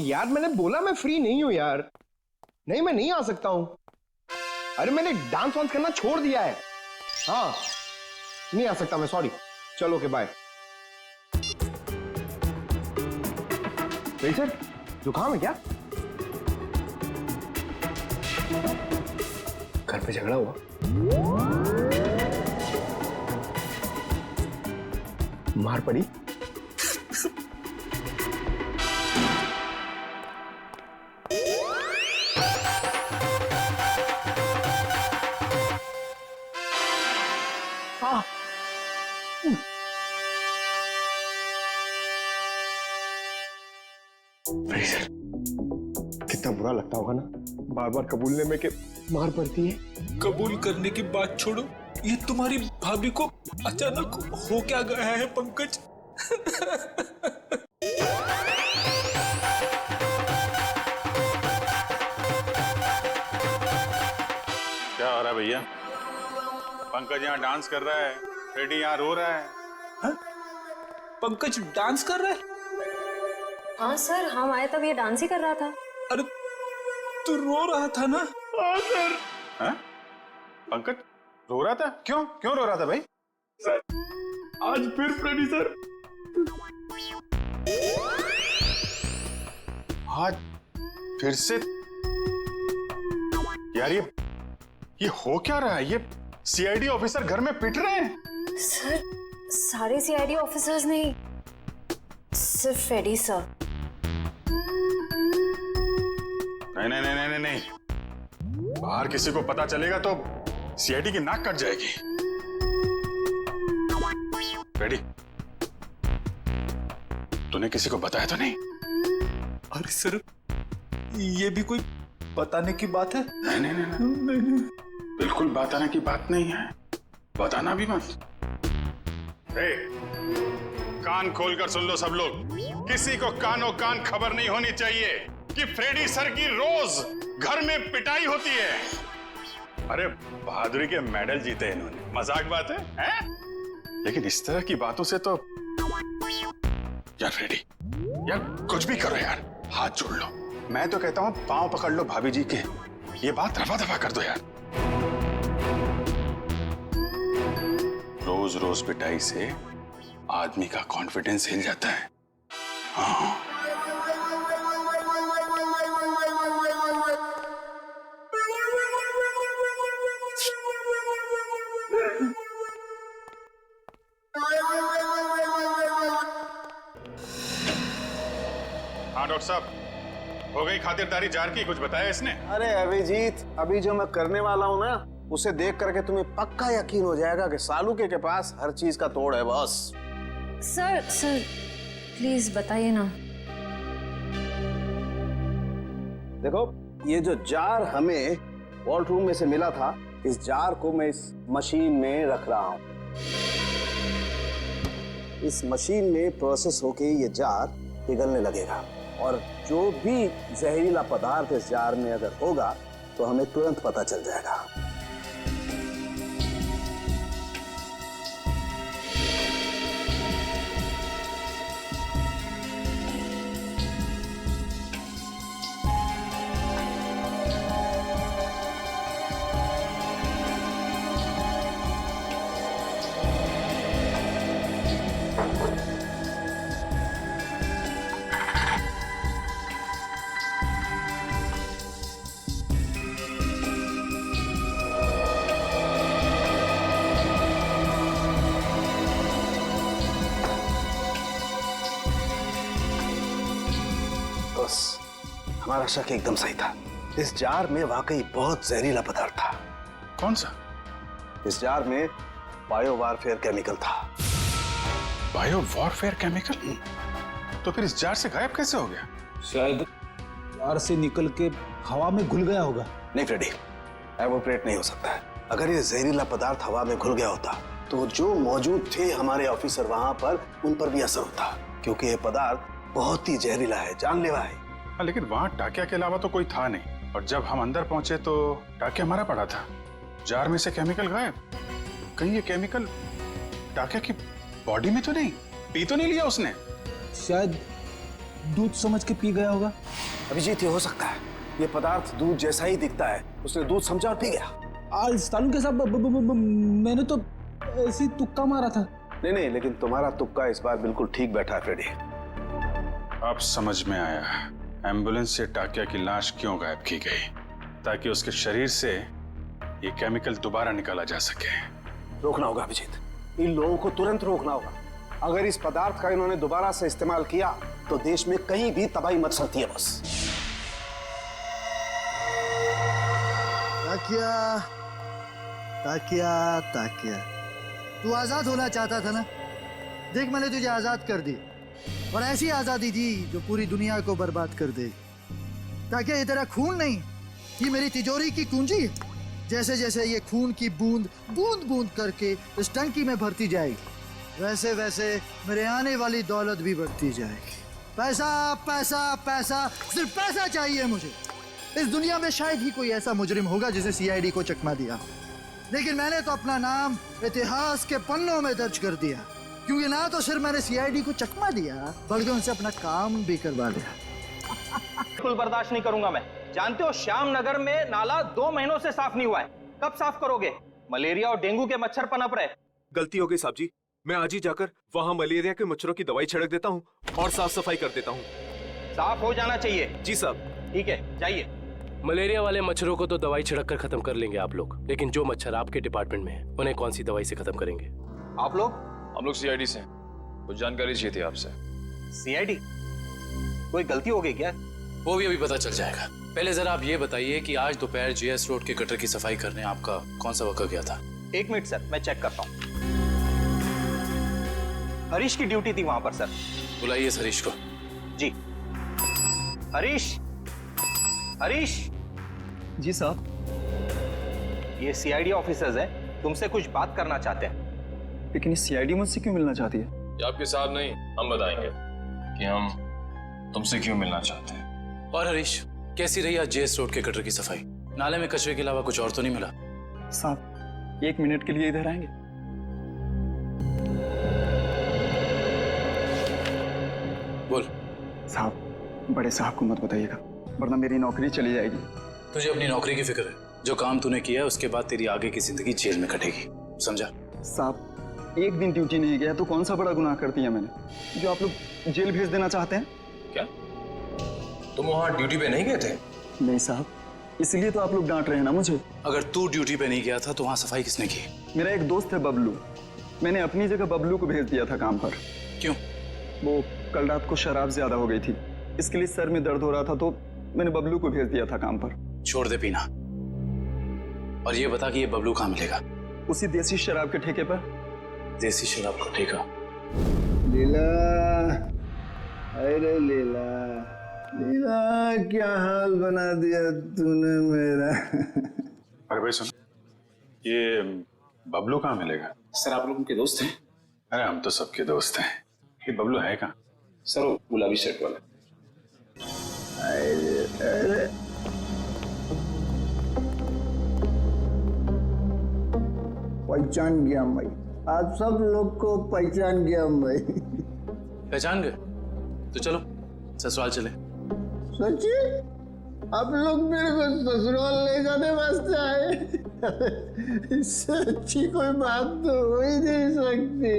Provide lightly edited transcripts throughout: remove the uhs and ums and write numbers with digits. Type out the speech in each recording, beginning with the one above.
यार मैंने बोला मैं फ्री नहीं हूं यार। नहीं मैं नहीं आ सकता हूं। अरे मैंने डांस वांस करना छोड़ दिया है। हाँ नहीं आ सकता मैं, सॉरी। चलो ओके बाय। सर जुकाम है क्या? घर पे झगड़ा हुआ? मार पड़ी? हाँ सर कितना बुरा लगता होगा ना बार बार कबूलने में कि मार पड़ती है। कबूल करने की बात छोड़ो, ये तुम्हारी भाभी को अचानक हो क्या गया है पंकज? क्या हो रहा है भैया? पंकज यहाँ डांस कर रहा है, फ्रेडी यहाँ रो रहा है। हा? पंकज डांस कर रहा है? हाँ सर, हम आए तब ये डांस ही कर रहा था। अरे तू रो रहा था ना? हाँ सर। हाँ? पंकज रो रहा था? क्यों क्यों रो रहा था भाई? सर आज फिर फ्रेडी सर। आज फिर से? यार ये हो क्या रहा है? ये सीआईडी ऑफिसर घर में पिट रहे हैं। सर सारे सीआईडी ऑफिसर्स नहीं, सिर्फ फ्रेडी सर। नहीं नहीं नहीं नहीं नहीं, बाहर किसी को पता चलेगा तो सीआईडी की नाक कट जाएगी। फ्रेडी तूने किसी को बताया तो नहीं? अरे सर ये भी कोई बताने की बात है? नहीं नहीं नहीं, नहीं, नहीं। बिल्कुल बताने की बात नहीं है, बताना भी मत। कान खोलकर सुन लो सब लोग, किसी को कानों कान खबर नहीं होनी चाहिए कि फ्रेडी सर की रोज घर में पिटाई होती है। अरे बहादुरी के मेडल जीते इन्होंने, मजाक बात है, हैं? लेकिन इस तरह की बातों से तो यार फ्रेडी यार कुछ भी करो यार, हाथ जोड़ लो। मैं तो कहता हूं पांव पकड़ लो भाभी जी के, ये बात रफा दफा कर दो यार। रोज रोज पिटाई से आदमी का कॉन्फिडेंस हिल जाता है। हाँ हाँ डॉक्टर साहब, हो गई खातिरदारी जार की? कुछ बताया इसने? अरे अभिजीत, अभी जो मैं करने वाला हूँ ना, उसे देख करके तुम्हें पक्का यकीन हो जाएगा कि सालू के पास हर चीज का तोड़ है बॉस। सर सर प्लीज बताइए ना। देखो ये जो जार हमें वॉल्ट रूम में से मिला था, इस जार को मैं इस मशीन में रख रहा हूँ। इस मशीन में प्रोसेस होके ये जार पिघलने लगेगा और जो भी जहरीला पदार्थ इस जार में अगर होगा तो हमें तुरंत पता चल जाएगा। हमारा शक एकदम सही था। इस जार में वाकई बहुत जहरीला पदार्थ था। कौन सा? इस जार में बायो वारफेयर केमिकल था। Bio warfare chemical? तो फिर इस जार से गायब कैसे हो गया? शायद जार से निकल के हवा में घुल गया होगा। नहीं फ्रेडी, एवोपरेट नहीं हो सकता है। अगर ये जहरीला पदार्थ हवा में घुल गया होता तो जो मौजूद थे हमारे ऑफिसर वहां पर, उन पर भी असर होता, क्योंकि ये पदार्थ बहुत ही जहरीला है, जानलेवा है। लेकिन वहां टाकिया के अलावा तो कोई था नहीं, और जब हम अंदर पहुंचे तो टाकिया हमारा पड़ा था, जार में से केमिकल गायब। कहीं ये केमिकल टाकिया की बॉडी में तो नहीं, पी तो नहीं लिया उसने? शायद दूध समझ के पी गया होगा। अभिजीत, ये हो सकता है ये पदार्थ दूध जैसा ही दिखता है, उसने दूध समझा और पी गया। सालू के साहब मैंने तो ऐसी तुक्का मारा था। नहीं, लेकिन तुम्हारा तुक्का इस बार बिल्कुल ठीक बैठा है फ्रेडी। अब समझ में आया एम्बुलेंस से टाकिया की लाश क्यों गायब की गई, ताकि उसके शरीर से ये केमिकल दोबारा निकाला जा सके। रोकना होगा अभिजीत, इन लोगों को तुरंत रोकना होगा। अगर इस पदार्थ का इन्होंने दोबारा से इस्तेमाल किया तो देश में कहीं भी तबाही मच सकती है। बस ताकिया, ताकिया, ताकिया, तू आजाद होना चाहता था ना? देख, मैंने तुझे आजाद कर दी, और ऐसी आजादी दी जो पूरी दुनिया को बर्बाद कर दे। ताकिया, ये तेरा खून नहीं, ये मेरी तिजोरी की कुंजी है। जैसे जैसे ये खून की बूंद बूंद बूंद करके इस टंकी में भरती जाएगी, वैसे वैसे मेरे आने वाली दौलत भी बढ़ती जाएगी। पैसा पैसा पैसा, सिर्फ पैसा चाहिए मुझे। इस दुनिया में शायद ही कोई ऐसा मुजरिम होगा जिसे सीआईडी को चकमा दिया, लेकिन मैंने तो अपना नाम इतिहास के पन्नों में दर्ज कर दिया, क्योंकि ना तो सिर्फ मैंने सीआईडी को चकमा दिया, बल्कि उनसे अपना काम भी करवा लिया। बिल्कुल बर्दाश्त नहीं करूंगा मैं। जानते हो, श्याम नगर में नाला 2 महीनों से साफ नहीं हुआ है। कब साफ करोगे? मलेरिया और डेंगू के मच्छर पनप रहे। गलती हो गई साहब जी, मैं आज ही जाकर वहाँ मलेरिया के मच्छरों की दवाई छिड़क देता हूँ और साफ सफाई कर देता हूँ। साफ हो जाना चाहिए। जी साहब। ठीक है, जाइए। मलेरिया वाले मच्छरों को तो दवाई छिड़क कर खत्म कर लेंगे आप लोग, लेकिन जो मच्छर आपके डिपार्टमेंट में है उन्हें कौन सी दवाई से खत्म करेंगे? आप लोग? हम लोग सीआईडी से कुछ जानकारी चाहिए थी आपसे। सीआईडी? कोई गलती हो गई क्या? वो भी अभी पता चल जाएगा। पहले जरा आप ये बताइए कि आज दोपहर जीएस रोड के गटर की सफाई करने आपका कौन सा वक्त गया था? 1 मिनट सर, मैं चेक करता हूँ। हरीश की ड्यूटी थी वहां पर सर। बुलाइए इस हरीश को। जी। हरीश, हरीश। जी साहब। ये सीआईडी ऑफिसर्स हैं, तुमसे कुछ बात करना चाहते हैं। लेकिन इस सीआईडी मुझसे क्यों मिलना चाहती है? ये आपके साहब नहीं, हम बताएंगे कि हम तुमसे क्यों मिलना चाहते हैं। और हरीश, कैसी रही आज जेएस रोड के गटर की सफाई? नाले में कचरे के अलावा कुछ और तो नहीं मिला? साहब, 1 मिनट के लिए इधर आएंगे? बोल। साहब, बड़े साहब को मत बताइएगा, वरना मेरी नौकरी चली जाएगी। तुझे अपनी नौकरी की फिक्र है? जो काम तूने किया है उसके बाद तेरी आगे की जिंदगी जेल में कटेगी, समझा? साहब, 1 दिन ड्यूटी नहीं गया तो कौन सा बड़ा गुनाह कर दिया मैंने, जो आप लोग जेल भेज देना चाहते हैं? क्या तुम वहां ड्यूटी पे नहीं गए थे? नहीं साहब, इसलिए तो आप लोग डांट रहे हैं ना मुझे। अगर तू ड्यूटी पे नहीं गया था तो वहां सफाई किसने की? मेरा एक दोस्त है बबलू, मैंने अपनी जगह बबलू को भेज दिया था काम पर। क्यों? वो कल रात को शराब ज्यादा हो गई थी, इसके लिए सर में दर्द हो रहा था, तो मैंने बबलू को भेज दिया था काम पर। छोड़ दे पीना, और ये बता कि ये बबलू कहाँ मिलेगा? उसी देसी शराब के ठेके पर। देसी शराब का ठेका? लीला, अरे लीला, लीला, क्या हाल बना दिया तूने मेरा। अरे भाई सुन, ये बबलू कहाँ मिलेगा? सर, आप लोग उनके दोस्त हैं? अरे हम तो सबके दोस्त हैं, ये बबलू है कहाँ? सर, वो गुलाबी शर्ट वाला। अरे पहचान गया भाई, आप सब लोग को पहचान गया भाई। पहचान गए? तो चलो ससुराल चले। सच्ची? आप लोग मेरे को ससुराल ले जाने वास्ते आए? इससे अच्छी कोई बात तो हो ही नहीं सकती।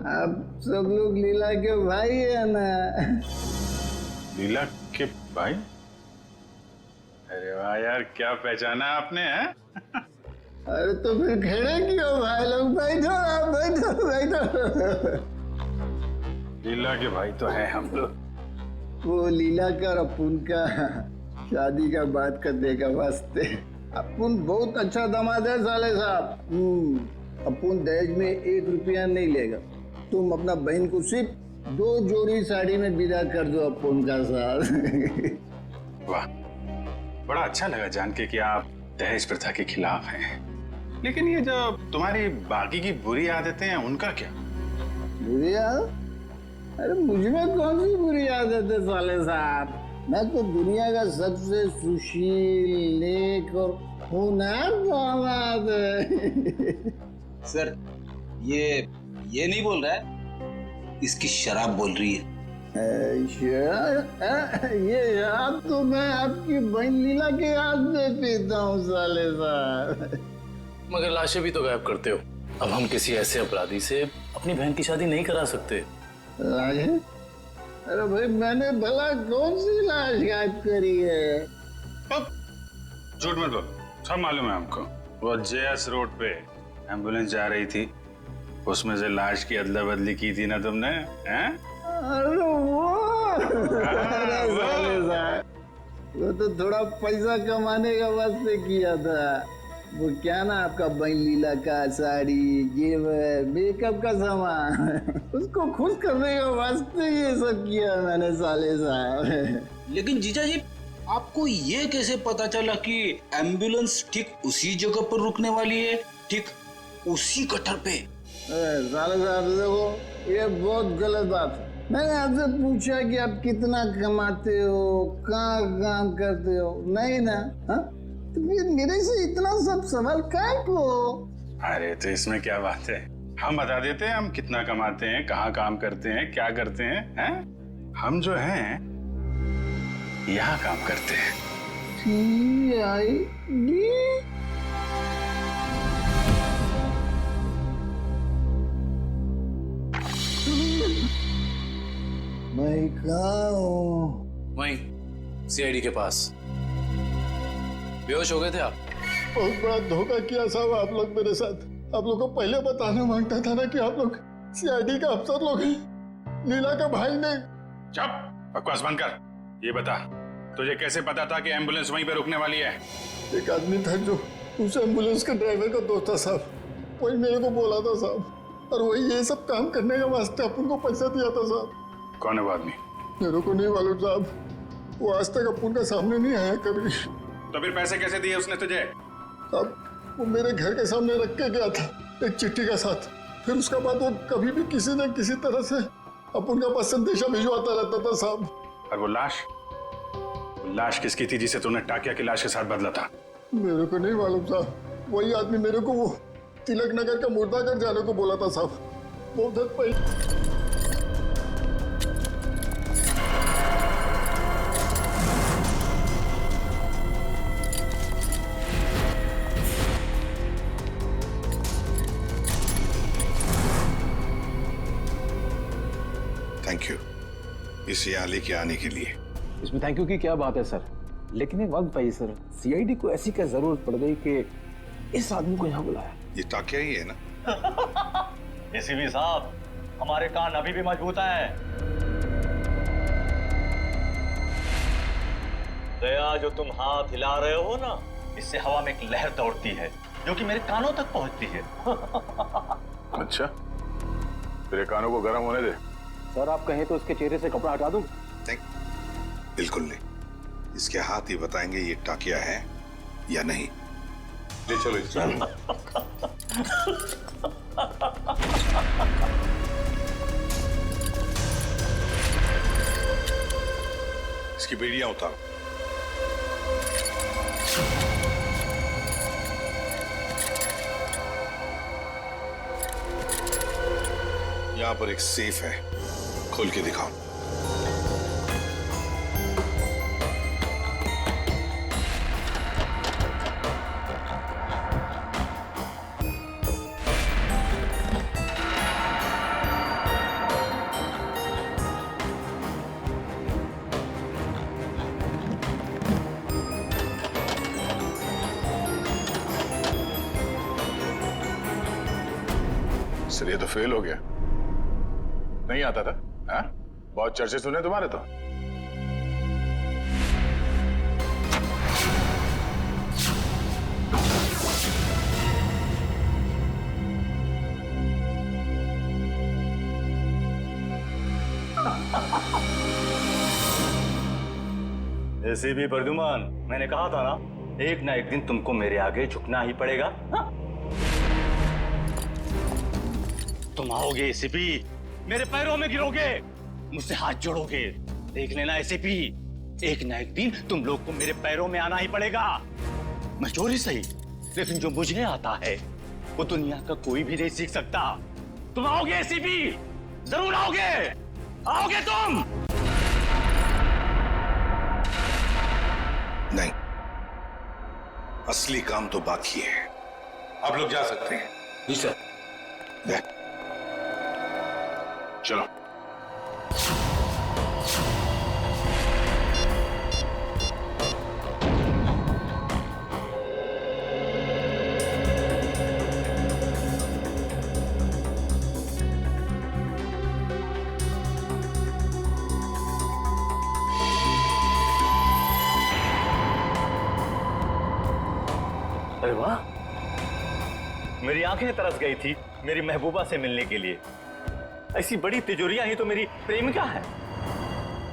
आप सब लोग लीला के भाई है ना? लीला के भाई? अरे वाह यार, क्या पहचाना आपने है? अरे तो फिर खड़े क्यों भाई लोग? बैठो आप, बैठो बैठो। लीला के भाई तो है हम लोग। वो लीला का और अपुन का शादी का बात करने का वास्ते। अपुन बहुत अच्छा दामाद है साले साहब। अपुन दहेज में 1 रुपया नहीं लेगा। तुम अपना बहन को सिर्फ 2 जोड़ी साड़ी में विदा कर दो अपुन का साथ। वाह, बड़ा अच्छा लगा जान के कि आप दहेज प्रथा के खिलाफ हैं। लेकिन ये जो तुम्हारी बाकी की बुरी आदतें हैं, उनका क्या? बुरी आदत? अरे मुझमें कौन सी बुरी आदत है साले साहब? मैं तो दुनिया का सबसे सुशील, नेक और होनहार दामाद है। सर, ये नहीं बोल रहा है, इसकी शराब बोल रही है। ये शराब तो मैं आपकी बहन लीला के हाथ में पीता हूँ साले साहब। मगर लाशें भी तो गायब करते हो। अब हम किसी ऐसे अपराधी से अपनी बहन की शादी नहीं करा सकते। लाशें? अरे भाई मैंने भला कौन सी लाश गायब करी है? झूठ मत बोलो, सब मालूम है हमको। वो जेएस रोड पे एम्बुलेंस जा रही थी, उसमें से लाश की अदला बदली की थी ना तुमने, हैं? अरे साले साहब, वो तो थोड़ा पैसा कमाने का वास्ते किया था। वो क्या ना आपका बहन लीला का साड़ी, जेवर, मेकअप का सामान, उसको खुश करने का वास्ते ये सब किया मैंने साले साहब। लेकिन जीजा जी, आपको ये कैसे पता चला कि एम्बुलेंस ठीक उसी जगह पर रुकने वाली है, ठीक उसी कटर पे? साले साहब देखो, ये बहुत गलत बात है। मैंने आपसे पूछा कि आप कितना कमाते हो, कहाँ काम करते हो, नहीं ना? हाँ? तो फिर मेरे से इतना सब सवाल काहे को? अरे तो इसमें क्या बात है, हम बता देते हैं हम कितना कमाते हैं, कहाँ काम करते हैं, क्या करते हैं? हम जो हैं यहाँ काम करते हैं। मैं कहाँ हूँ? वहीं सीआईडी के पास। बेहोश हो गए थे आप? बहुत बड़ा धोखा किया साहब आप लोग मेरे साथ। आप लोग को पहले बताना मांगता था ना कि आप लोग सीआईडी का अफसर लोग हैं। लीला का भाई ने। चुप, बकवास बंद कर। ये बता, तुझे कैसे पता था कि एम्बुलेंस वहीं पे रुकने वाली है? एक आदमी था जो उस एम्बुलेंस के ड्राइवर का दोस्त था साहब, वही मेरे को बोला था साहब, और वही ये सब काम करने के वास्ते अपन को पैसा दिया था साहब। कौन है वो आदमी? मेरे को नहीं मालूम साहब, वो आज तक अपन का सामने नहीं आया कभी। तो फिर पैसे कैसे दिए उसने तुझे? अब वो मेरे घर के सामने रख के गया था एक चिट्ठी के साथ। फिर उसके बाद वो कभी भी किसी न किसी तरह से अपन का पास संदेशा भिजवाता रहता था साहब। और वो लाश किसकी थी जिसे तूने टाकिया की लाश के साथ बदला था? मेरे को नहीं मालूम साहब, वही आदमी मेरे को वो तिलक नगर का मुर्दाघर जाने को बोला था साहब, बहुत दिन पहले। थैंक यू इस यहाँ लेके आने के लिए। इसमें थैंक यू की क्या बात है सर, लेकिन एक वक्त पाई सर, सीआईडी को ऐसी क्या जरूरत पड़ गई कि इस आदमी को यहाँ बुलाया? ये टाकिया ही है ना? एसीपी साहब, हमारे कान अभी भी मजबूत हैं। दया, जो तुम हाथ हिला रहे हो ना, इससे हवा में एक लहर दौड़ती है जो कि मेरे कानों तक पहुंचती है। अच्छा, तेरे कानों को गर्म होने दे। सर आप कहें तो उसके चेहरे से कपड़ा हटा दूं? बिल्कुल नहीं, इसके हाथ ही बताएंगे ये टाकिया है या नहीं। ले चलो इसकी बेड़ियां उतारो। यहां पर एक सेफ है, खोल के दिखाओ। सर ये तो फेल हो गया, नहीं आता था। हाँ? बहुत चर्चे सुने तुम्हारे तो। एसीपी प्रद्युमन, मैंने कहा था ना, एक ना एक दिन तुमको मेरे आगे झुकना ही पड़ेगा। हाँ? तुम आओगे एसीपी, मेरे पैरों में गिरोगे, मुझसे हाथ जोड़ोगे। देख लेना एसीपी, एक ना एक दिन तुम लोग को मेरे पैरों में आना ही पड़ेगा। मैं चोरी सही, लेकिन जो मुझे आता है वो दुनिया का कोई भी नहीं सीख सकता। तुम आओगे एसीपी, जरूर आओगे, आओगे तुम। नहीं, असली काम तो बाकी है। आप लोग जा सकते हैं। जी सर। चलो। अरे वाह, मेरी आंखें तरस गई थी मेरी महबूबा से मिलने के लिए। ऐसी बड़ी तिजोरियां ही तो मेरी प्रेमिका है।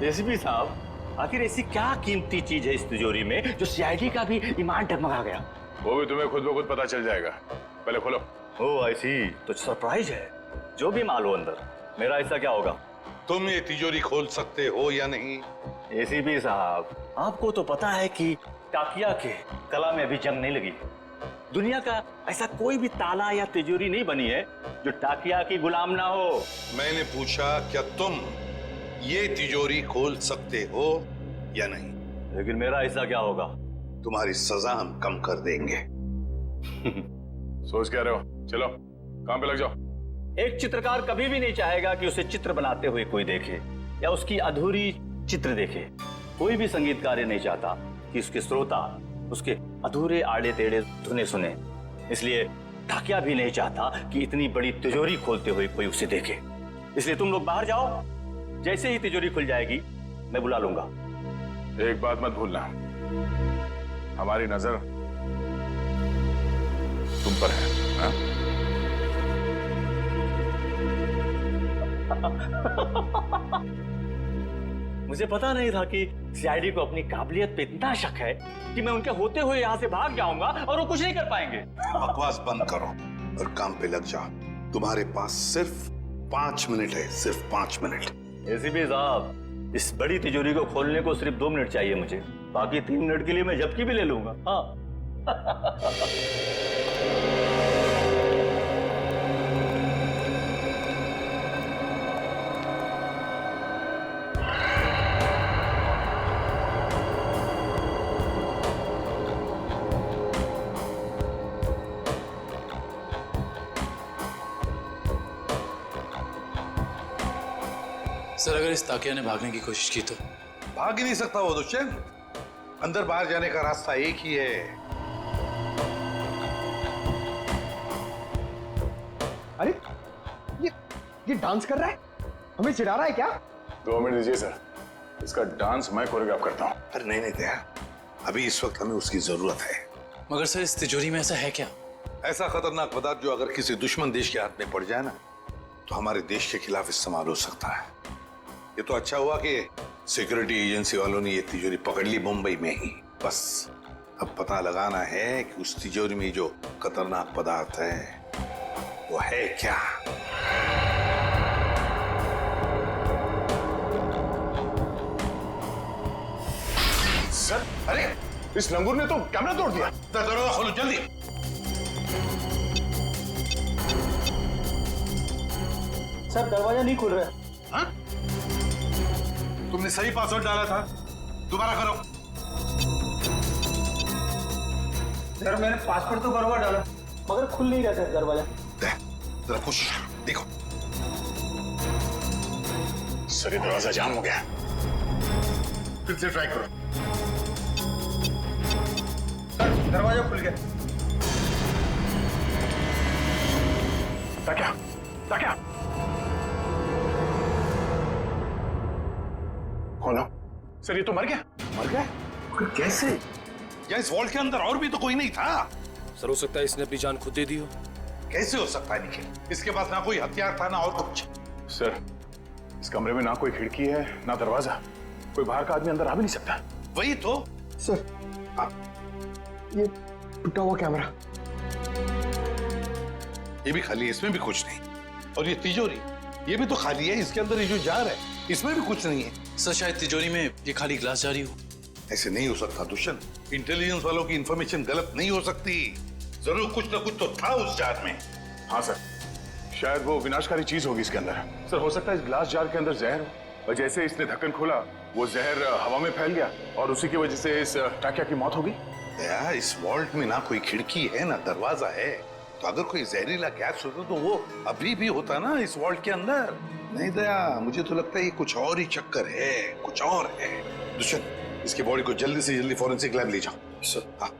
एसीपी साहब, आखिर ऐसी क्या कीमती चीज है इस तिजोरी में जो सीआईडी का भी ईमान डगमगा गया? वो भी तुम्हें खुद ब खुद पता चल जाएगा। पहले खोलो। ओह, ऐसी तो सरप्राइज है। जो भी माल हो अंदर, मेरा हिस्सा क्या होगा? तुम ये तिजोरी खोल सकते हो या नहीं? एसीपी साहब, आपको तो पता है कि टाकिया के कला में अभी जंग नहीं लगी। दुनिया का ऐसा कोई भी ताला या तिजोरी नहीं बनी है जो टाकिया की गुलाम ना हो। मैंने पूछा क्या तुम ये तिजोरी खोल सकते हो या नहीं? लेकिन मेरा हिस्सा क्या होगा? तुम्हारी सजा हम कम कर देंगे। सोच क्या रहे हो? चलो काम पे लग जाओ। एक चित्रकार कभी भी नहीं चाहेगा कि उसे चित्र बनाते हुए कोई देखे या उसकी अधूरी चित्र देखे। कोई भी संगीतकार नहीं चाहता कि उसके श्रोता उसके अधूरे आड़े टेढ़े धुने सुने। इसलिए टाकिया भी नहीं चाहता कि इतनी बड़ी तिजोरी खोलते हुए कोई उसे देखे। इसलिए तुम लोग बाहर जाओ, जैसे ही तिजोरी खुल जाएगी मैं बुला लूंगा। एक बात मत भूलना, हमारी नजर तुम पर है। हा? मुझे पता नहीं था कि सीआईडी को अपनी काबिलियत पे इतना शक है कि मैं उनके होते हुए यहाँ से भाग जाऊंगा और वो कुछ नहीं कर पाएंगे। बकवास बंद करो और काम पे लग जाओ। तुम्हारे पास सिर्फ 5 मिनट है, सिर्फ 5 मिनट। एसीपी साहब, इस बड़ी तिजोरी को खोलने को सिर्फ 2 मिनट चाहिए मुझे। बाकी 3 मिनट के लिए मैं झपकी भी ले लूंगा। हाँ। सर, अगर इस ताकिया ने भागने की कोशिश की तो? भाग ही नहीं सकता वो दुष्यंत। अंदर बाहर जाने का रास्ता एक ही है। अरे ये डांस कर रहा है, हमें चिढ़ा रहा है क्या? 2 मिनट दीजिए सर, इसका डांस मैं कोरियोग्राफ करता हूँ। अरे नहीं दया, अभी इस वक्त हमें उसकी जरूरत है। मगर सर, इस तिजोरी में ऐसा है क्या? ऐसा खतरनाक पदार्थ जो अगर किसी दुश्मन देश के हाथ में पड़ जाए ना, तो हमारे देश के खिलाफ इस्तेमाल हो सकता है। ये तो अच्छा हुआ कि सिक्योरिटी एजेंसी वालों ने ये तिजोरी पकड़ ली मुंबई में ही। बस अब पता लगाना है कि उस तिजोरी में जो खतरनाक पदार्थ है वो है क्या। सर, अरे इस लंगूर ने तो कैमरा तोड़ दिया। दरवाजा खोलो जल्दी। सर, दरवाजा नहीं खुल रहा। हाँ? तुमने सही पासवर्ड डाला था, दोबारा करो। सर, मैंने पासवर्ड तो बराबर डाला मगर खुल नहीं रहा सर दरवाजा। जरा कुछ देखो। सर, ये दरवाजा जाम हो गया। फिर से ट्राई करो। सर, दरवाजा खुल गया। ताकिया, ताकिया। खोलो। सर, ये तो मर गया। मर गया? कैसे? या इस वॉल्ट के अंदर और भी तो कोई नहीं था। सर, हो सकता है इसने अपनी जान खुद दे दी हो। कैसे हो सकता है निखिल? इसके पास ना कोई हथियार था ना और कुछ। सर, इस कमरे में ना कोई खिड़की है ना दरवाजा। कोई बाहर का आदमी अंदर आ भी नहीं सकता। वही तो। सर, ये टूटा हुआ कैमरा। ये भी खाली है, इसमें भी कुछ नहीं। और ये तिजोरी, ये भी तो खाली है। इसके अंदर ये जो जार है, इसमें भी कुछ नहीं है। सर, शायद तिजोरी में ये खाली ग्लास जारी हो। ऐसे नहीं हो सकता दुष्यंत। इंटेलिजेंस वालों की इंफॉर्मेशन गलत नहीं हो सकती। जरूर कुछ ना कुछ तो था उस जार में। हाँ सर, शायद वो विनाशकारी चीज होगी इसके अंदर। सर, हो सकता है इस ग्लास जार के अंदर जहर हो। और जैसे इसने ढक्कन खोला वो जहर हवा में फैल गया और उसी की वजह से इस टाकिया की मौत हो गई। दया, इस वॉल्ट में ना कोई खिड़की है ना दरवाजा है, तो अगर कोई जहरीला गैस होता तो वो अभी भी होता ना इस वॉल्ट के अंदर। नहीं दया, मुझे तो लगता है ये कुछ और ही चक्कर है, कुछ और है। दुष्यंत, इसकी बॉडी को जल्दी से जल्दी फॉरेंसिक लैब ले जाओ। हाँ।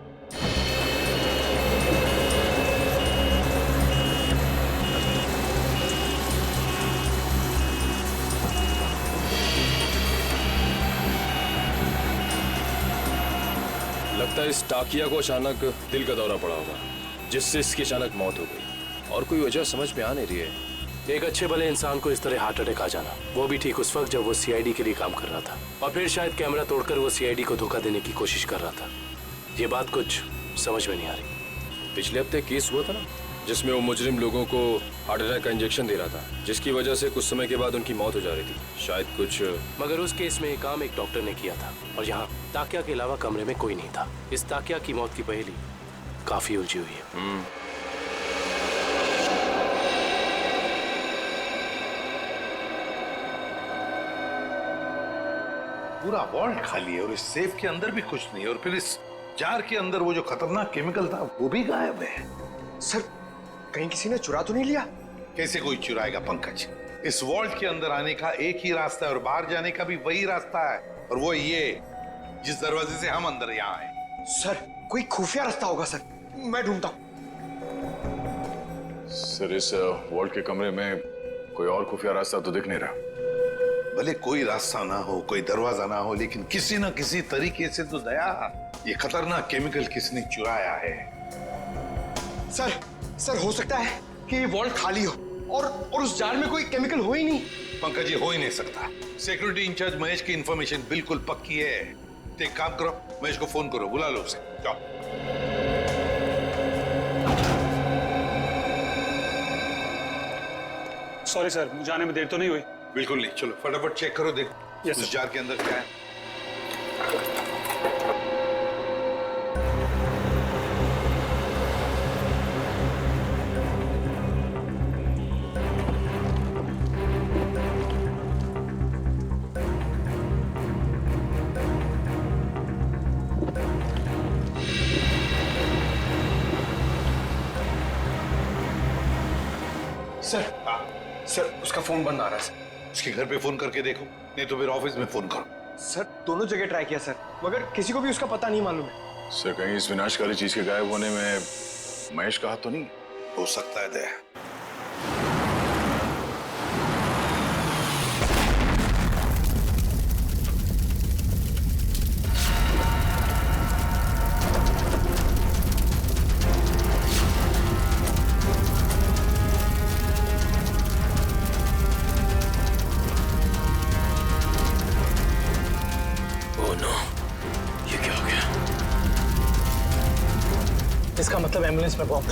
लगता है इस टाकिया को अचानक दिल का दौरा पड़ा होगा, जिससे इसकी अचानक मौत हो गई और कोई वजह समझ में आ नहीं रही है। एक अच्छे भले इंसान को इस तरह हार्ट अटैक आ जाना, वो भी ठीक उस वक्त जब वो सीआईडी के लिए काम कर रहा था, और फिर शायद कैमरा तोड़कर वो सीआईडी को धोखा देने की कोशिश कर रहा था। ये बात कुछ समझ में नहीं आ रही। पिछले हफ्ते केस हुआ था ना, जिसमें वो मुजरिम लोगों को हार्ट अटैक का इंजेक्शन दे रहा था, जिसकी वजह से कुछ समय के बाद उनकी मौत हो जा रही थी। शायद कुछ, मगर उस केस में काम एक डॉक्टर ने किया था और यहाँ ताकिया के अलावा कमरे में कोई नहीं था। इस ताकिया की मौत की पहेली काफी उलझी हुई है। पूरा वॉल्ट खाली है और इस सेफ के अंदर भी कुछ नहीं है, और फिर इस जार के अंदर वो जो खतरनाक केमिकल था वो भी गायब है। सर, कहीं किसी ने चुरा तो नहीं लिया? कैसे कोई चुराएगा पंकज? इस वॉल्ट के अंदर आने का एक ही रास्ता है और बाहर जाने का भी वही रास्ता है, और वो ये जिस दरवाजे से हम अंदर यहाँ आए। सर, कोई खुफिया रास्ता होगा सर, मैं ढूंढता हूँ। सर, इस वॉल्ट के कमरे में कोई और खुफिया रास्ता तो दिख नहीं रहा। भले कोई रास्ता ना हो, कोई दरवाजा ना हो, लेकिन किसी न किसी तरीके से तो दया ये खतरनाक केमिकल किसने चुराया है। सर हो सकता है कि ये वॉल्ट खाली हो और उस जार में कोई केमिकल हो ही नहीं। पंकज, ये हो ही नहीं सकता। सिक्योरिटी इंचार्ज महेश की इंफॉर्मेशन बिल्कुल पक्की है। तो एक काम करो, महेश को फोन करो, बुला लो उसे। जाओ। सॉरी सर, मुझे आने में देर तो नहीं हुई? बिल्कुल नहीं, चलो फटाफट चेक करो, देखो उस जार के अंदर क्या है। सर, उसका फोन बंद आ रहा है सर। उसके घर पे फोन करके देखो, नहीं तो फिर ऑफिस में फोन करो। सर, दोनों जगह ट्राई किया सर, मगर किसी को भी उसका पता नहीं मालूम है। सर, कहीं इस विनाशकारी चीज के गायब होने में महेश का हाथ तो नहीं? हो सकता है दया। इसका मतलब एम्बुलेंस में बॉम्ब।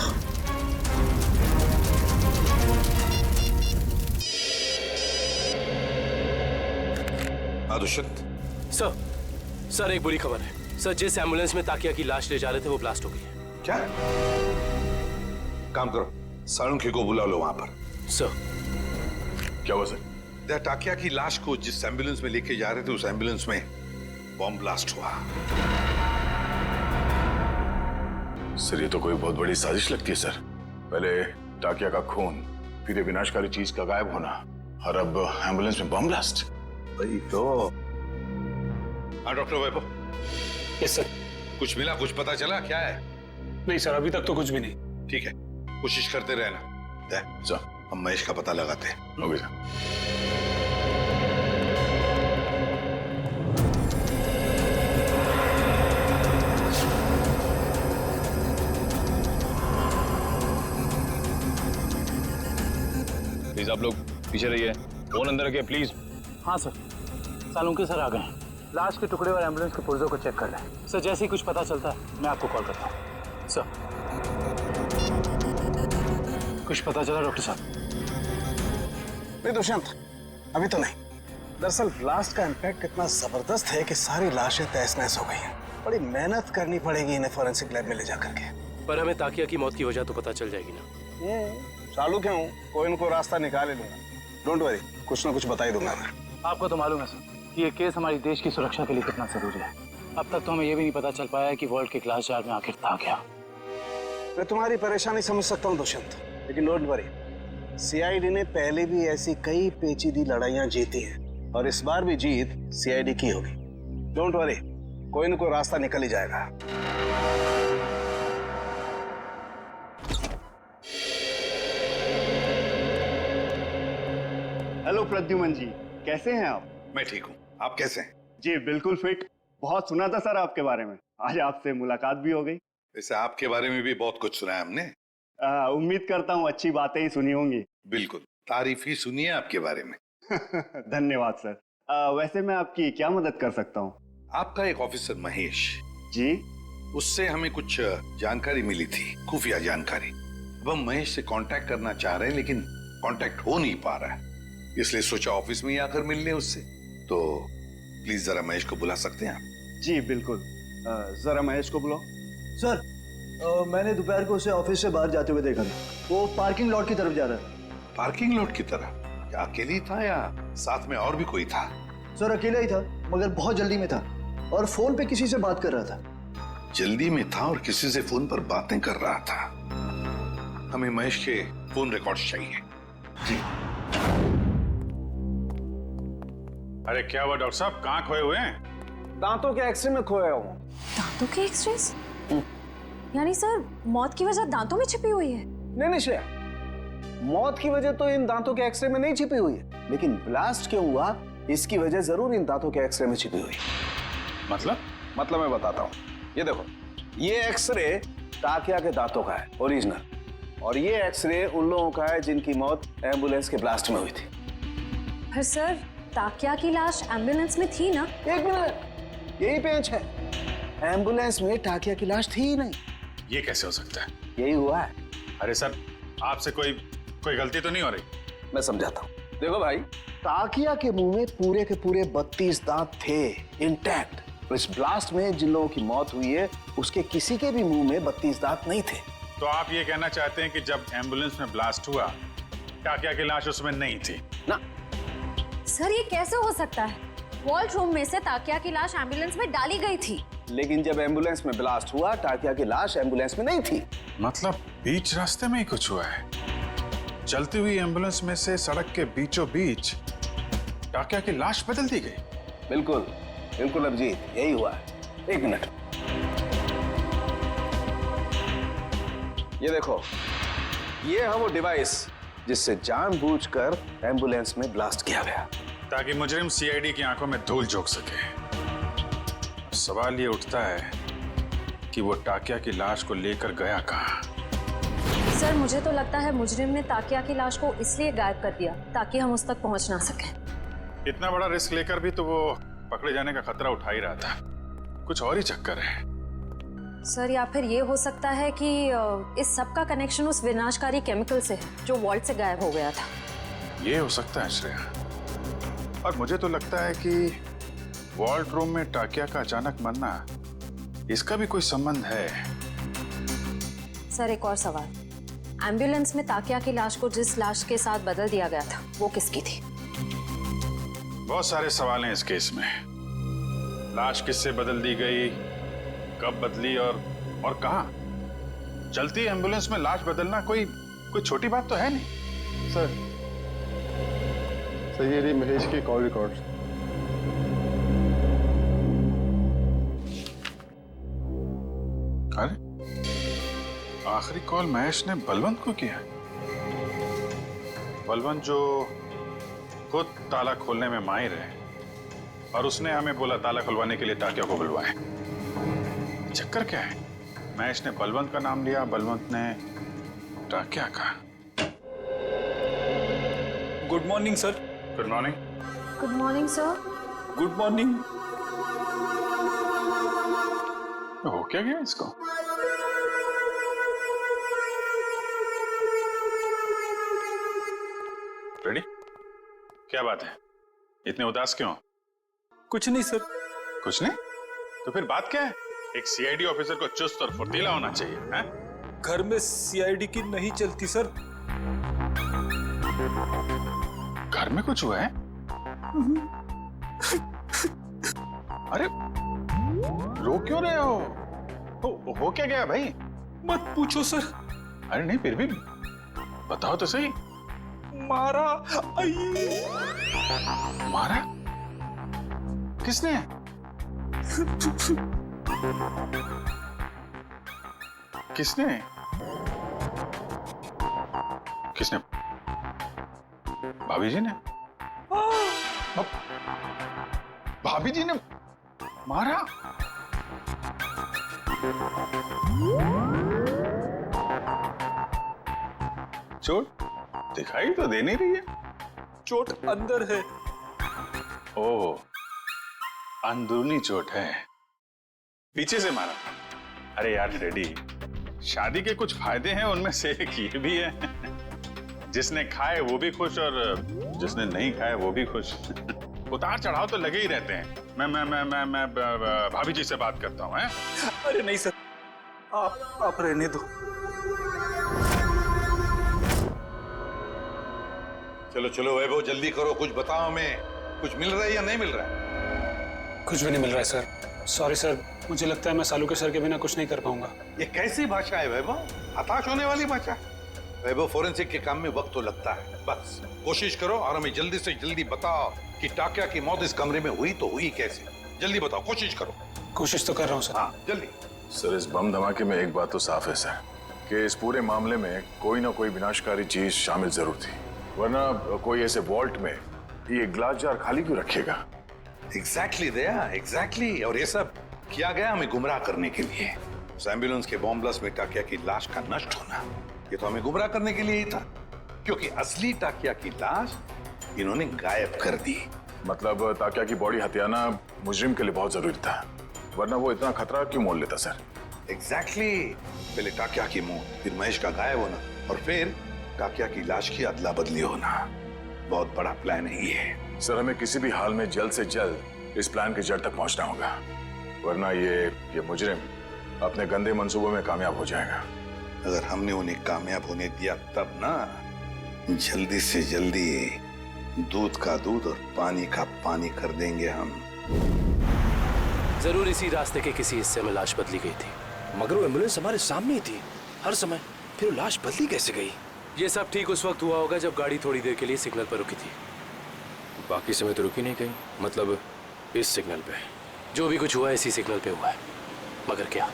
दुष्यंत। सर एक बुरी खबर है सर, जिस एम्बुलेंस में ताकिया की लाश ले जा रहे थे वो ब्लास्ट हो गई है। क्या? काम करो, साळुंखे को बुला लो वहां पर। सर। क्या हुआ सर? ताकिया की लाश को जिस एम्बुलेंस में लेके जा रहे थे उस एम्बुलेंस में बॉम्ब ब्लास्ट हुआ। सर, ये तो कोई बहुत बड़ी साजिश लगती है सर। पहले टाकिया का खून, फिर ये विनाशकारी चीज का गायब होना, और अब एम्बुलेंस में बम ब्लास्ट। वही तो। हाँ डॉक्टर वैभव। Yes sir. कुछ मिला, कुछ पता चला क्या है? नहीं सर, अभी तक तो कुछ भी नहीं। ठीक है, कोशिश करते रहना। सर, हम महेश का पता लगाते हैं। Okay sir. प्लीज आप लोग पीछे रहिए, फोन अंदर रखिए प्लीज। हाँ सर, सालुंखे सर आ गए हैं। लाश के टुकड़े और एम्बुलेंस के पुर्जों को चेक कर रहे हैं। सर, जैसे ही कुछ पता चलता है मैं आपको कॉल करता हूँ। सर, कुछ पता चला डॉक्टर साहब? नहीं दुष्यंत, अभी तो नहीं। दरअसल ब्लास्ट का इम्पैक्ट इतना जबरदस्त है कि सारी लाशें तहस नहस हो गई हैं। बड़ी मेहनत करनी पड़ेगी इन्हें फॉरेंसिक लैब में ले जा करके। पर हमें ताकिया की मौत की वजह तो पता चल जाएगी ना। चालू क्यों, कोई इनको रास्ता निकाल ही दूंगा। डोंट वरी, कुछ ना कुछ बता ही दूंगा मैं। आपको तो मालूम है सर कि ये केस हमारी देश की सुरक्षा के लिए कितना जरूरी है। अब तक तो हमें ये भी नहीं पता चल पाया कि वर्ल्ड के क्लास जार में आखिर था क्या। मैं तुम्हारी परेशानी समझ सकता हूँ दुष्यंत, लेकिन डोंट वरी, सीआईडी ने पहले भी ऐसी कई पेचीदी लड़ाइयां जीती हैं और इस बार भी जीत सीआईडी की होगी। डोंट वरी, कोई न कोई रास्ता निकल ही जाएगा। हेलो प्रद्युमन जी, कैसे हैं आप? मैं ठीक हूँ, आप कैसे हैं? जी बिल्कुल फिट। बहुत सुना था सर आपके बारे में, आज आपसे मुलाकात भी हो गई। वैसे आपके बारे में भी बहुत कुछ सुना है हमने। उम्मीद करता हूँ अच्छी बातें ही सुनी होंगी। बिल्कुल, तारीफ ही सुनी है आपके बारे में। धन्यवाद सर। वैसे मैं आपकी क्या मदद कर सकता हूँ? आपका एक ऑफिसर महेश जी, उससे हमें कुछ जानकारी मिली थी, खुफिया जानकारी। अब हम महेश से कांटेक्ट करना चाह रहे हैं लेकिन कांटेक्ट हो नहीं पा रहा है, इसलिए सोचा ऑफिस में ही आकर मिल लें उससे। तो प्लीज जरा महेश को बुला सकते हैं आप? जी बिल्कुल, जरा महेश को बुलाओ। सर, मैंने दोपहर को उसे ऑफिस से बाहर जाते हुए देखा था। वो पार्किंग लॉट की तरफ जा रहा है। पार्किंग लॉट की तरफ? क्या अकेले ही था या साथ में और भी कोई था? सर अकेला ही था, मगर बहुत जल्दी में था और फोन पे किसी से बात कर रहा था। जल्दी में था और किसी से फोन पर बातें कर रहा था। हमें महेश के फोन रिकॉर्ड्स चाहिए। जी। अरे क्या हुआ डॉक्टर साहब, कहाँ खोए हुए हैं? दांतों के एक्सरे में खोया हूँ। दांतों के एक्सरेस? यानी सर मौत की वजह दांतों में छिपी हुई है? नहीं श्रेया, मौत की वजह तो इन दांतों के एक्सरे में नहीं छिपी हुई है, लेकिन ब्लास्ट क्यों हुआ इसकी वजह जरूर इन दांतों के एक्सरे में छिपी हुई है। मतलब मैं बताता हूँ। ये देखो, ये एक्सरे ताकिया के दांतों का है ओरिजिनल, और ये एक्सरे उन लोगों का है जिनकी मौत एम्बुलेंस के ब्लास्ट में हुई थी। पर सर ताकिया की लाश एम्बुलेंस में थी ना? एक मिनट, यही पेंच है, एम्बुलेंस में टाकिया की लाश थी ही नहीं। ये कैसे हो सकता है? यही हुआ है। अरे सर, आपसे कोई गलती तो नहीं हो रही? मैं समझाता हूँ। देखो भाई, ताकिया के मुंह में पूरे के पूरे 32 दांत थे इंटैक्ट। इस ब्लास्ट में जिन लोगों की मौत हुई है उसके किसी के भी मुंह में 32 दांत नहीं थे। तो आप ये कहना चाहते हैं कि जब एम्बुलेंस में ब्लास्ट हुआ टाकिया की लाश उसमें नहीं थी? ना सर, ये कैसे हो सकता है? वॉल्ट रूम में से ताकिया की लाश एम्बुलेंस में डाली गई थी। लेकिन जब एम्बुलेंस में ब्लास्ट हुआ टाकिया की लाश एम्बुलेंस में नहीं थी। मतलब बीच रास्ते में ही कुछ हुआ है? चलती हुई एम्बुलेंस में से सड़क के बीचों बीच टाकिया की लाश बदल दी गई? बिल्कुल बिल्कुल अभिजीत, यही हुआ है। एक मिनट, ये देखो, ये है वो डिवाइस जिससे जानबूझकर एम्बुलेंस में ब्लास्ट किया गया, ताकि मुजरिम सीआईडी की आंखों में धूल झोंक सके। सवाल ये उठता है कि वो टाकिया की लाश को लेकर गया कहाँ? सर मुझे तो लगता है मुजरिम ने ताकिया की लाश को इसलिए गायब कर दिया ताकि हम उस तक पहुंच ना सकें। इतना बड़ा रिस्क लेकर भी तो वो पकड़े जाने का खतरा उठा ही रहा था। कुछ और ही चक्कर है। सर या फिर ये हो सकता है कि इस सब का कनेक्शन उस विनाशकारी केमिकल से है जो वॉल्ट से गायब हो गया था। ये हो सकता है श्रेया, और मुझे तो लगता है कि वॉल्ट रूम में टाकिया का अचानक मरना, इसका भी कोई संबंध है। सर एक और सवाल, एम्बुलेंस में ताकिया की लाश को जिस लाश के साथ बदल दिया गया था वो किसकी थी? बहुत सारे सवाल हैं इस केस में। लाश किससे बदल दी गई, कब बदली और कहां? चलती एम्बुलेंस में लाश बदलना कोई छोटी बात तो है नहीं। सर ये रही महेश की कॉल रिकॉर्ड। अरे आखिरी कॉल महेश ने बलवंत को किया। बलवंत जो खुद ताला खोलने में माहिर है, और उसने हमें बोला ताला खुलवाने के लिए टाकिया को बुलवाएं। चक्कर क्या है? महेश ने बलवंत का नाम लिया, बलवंत ने टाकिया का। Good morning sir. Good morning. Good morning sir. Good morning. हो क्या गया इसको? रेडी? क्या बात है, इतने उदास क्यों? कुछ नहीं सर। कुछ नहीं? तो फिर बात क्या है? एक सीआईडी ऑफिसर को चुस्त और फुर्तीला होना चाहिए, हैं? घर में सीआईडी की नहीं चलती सर। घर में कुछ हुआ है? अरे रो क्यों रहे हो? हो क्या गया भाई? मत पूछो सर। अरे नहीं, फिर भी बताओ तो सही। मारा। मारा? किसने? किसने? किसने? भाभी जी ने? भाभी जी ने मारा? चोट दिखाई तो दे नहीं रही है। चोट अंदर है। ओह, अंदरूनी चोट है। पीछे से मारा? अरे यार फ्रेडी, शादी के कुछ फायदे हैं, उनमें से एक ये भी है, जिसने खाए वो भी खुश और जिसने नहीं खाए वो भी खुश। उतार चढ़ाव तो लगे ही रहते हैं। मैं भाभी जी से बात करता हूँ। अरे नहीं सर, आप रहने दो। चलो चलो वैभव, जल्दी करो, कुछ बताओ हमें। कुछ मिल रहा है या नहीं मिल रहा है? कुछ भी नहीं मिल रहा है सर। सॉरी सर, मुझे लगता है मैं सालू के सर के बिना कुछ नहीं कर पाऊंगा। ये कैसी भाषा है वैभव? हताश होने वाली भाषा। वैभव, फोरेंसिक के काम में वक्त तो लगता है, बस कोशिश करो और हमें जल्दी से जल्दी बताओ कि टाकिया की मौत इस कमरे में हुई तो हुई कैसे। जल्दी बताओ, कोशिश करो। कोशिश तो कर रहा हूँ सर। हाँ जल्दी। सर, इस बम धमाके में एक बात तो साफ है सर, कि इस पूरे मामले में कोई ना कोई विनाशकारी चीज शामिल जरूर थी, वरना कोई ऐसे वॉल्ट में ये ग्लास जार खाली क्यों रखेगा? एग्जैक्टली दया, एग्जैक्टली। और ये सब किया गया हमें गुमराह करने के लिए। उस एम्बुलेंस के बॉम्ब ब्लास्ट में टाकिया की लाश का नष्ट होना, ये तो हमें गुमराह करने के लिए ही था, क्योंकि असली टाकिया की लाश इन्होंने गायब कर दी। मतलब टाकिया की बॉडी हथियाना मुजरिम के लिए बहुत जरूरी था, वरना वो इतना खतरा क्यों मोल लेता सर? एग्जैक्टली। पहले टाकिया की मौत, फिर महेश का गायब होना, और फिर टाकिया की लाश की अदला बदली होना। बहुत बड़ा प्लान है ये। सर, हमें किसी भी हाल में जल्द से जल्द इस प्लान की जड़ तक पहुंचना होगा, वरना ये मुजरिम अपने गंदे मंसूबों में कामयाब हो जाएगा। अगर हमने उन्हें कामयाब होने दिया तब ना, जल्दी से जल्दी दूध का दूध और पानी का पानी कर देंगे हम। जरूर इसी रास्ते के किसी हिस्से में लाश बदली गई थी, मगर वो एम्बुलेंस हमारे सामने ही थी हर समय, फिर लाश बदली कैसे गई? ये सब ठीक उस वक्त हुआ होगा जब गाड़ी थोड़ी देर के लिए सिग्नल पर रुकी थी। बाकी समय तो रुकी नहीं गई, मतलब इस सिग्नल पे। जो भी कुछ हुआ इसी सिग्नल पे हुआ है, मगर क्या?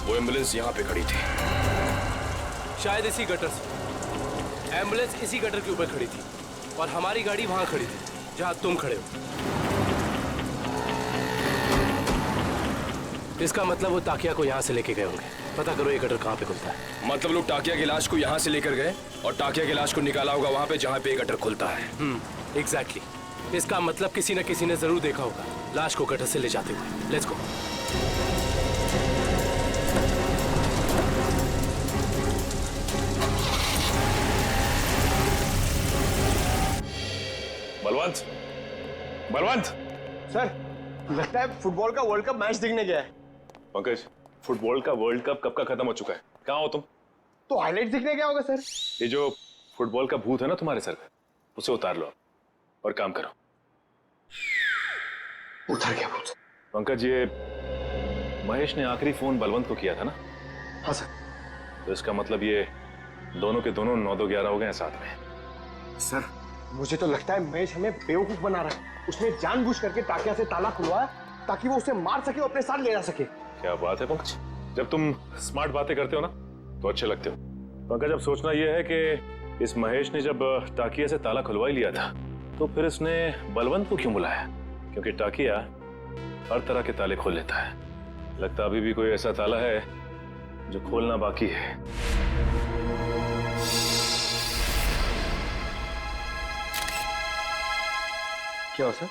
वो एम्बुलेंस यहाँ पे खड़ी थी, शायद इसी गटर से। एम्बुलेंस इसी गटर के ऊपर खड़ी थी और हमारी गाड़ी वहां खड़ी थी जहां तुम खड़े हो। इसका मतलब वो टाकिया को यहाँ से लेके गए होंगे। पता करो ये गटर कहाँ पे खुलता है। मतलब लोग टाकिया की लाश को यहाँ से लेकर गए और टाकिया की लाश को निकाला होगा वहां पे जहाँ पे ये गटर खुलता है। एग्जैक्टली। इसका मतलब किसी न किसी ने जरूर देखा होगा लाश को गटर से ले जाते हुए। Let's go. Balwant, Balwant sir, लगता है फुटबॉल का वर्ल्ड कप मैच देखने गया है। पंकज, फुटबॉल का वर्ल्ड कप कब का खत्म हो चुका है? कहाँ हो तुम? तो हाईलाइट देखने गया होगा सर। ये जो फुटबॉल का भूत है ना तुम्हारे सर पे, उसे उतार लो और काम करो। उतार गया भूत? पंकज, ये महेश ने आखिरी फोन बलवंत को किया था ना? हाँ सर। तो इसका मतलब ये दोनों के दोनों 9-2-11 हो गए हैं साथ में। सर, मुझे तो लगता है महेश हमें बेवकूफ बना रहा है। उसने जानबूझ करके टाकिया से ताला खुलवाया ताकि वो उसे मार सके और अपने साथ ले जा सके। क्या बात है पंकज, जब तुम स्मार्ट बातें करते हो ना तो अच्छे लगते हो। पंकज, अब सोचना यह है कि इस महेश ने जब टाकिया से ताला खुलवा ही लिया था तो फिर इसने बलवंत को क्यों बुलाया? क्योंकि टाकिया हर तरह के ताले खोल लेता है। लगता अभी भी कोई ऐसा ताला है जो खोलना बाकी है। क्या हो सर?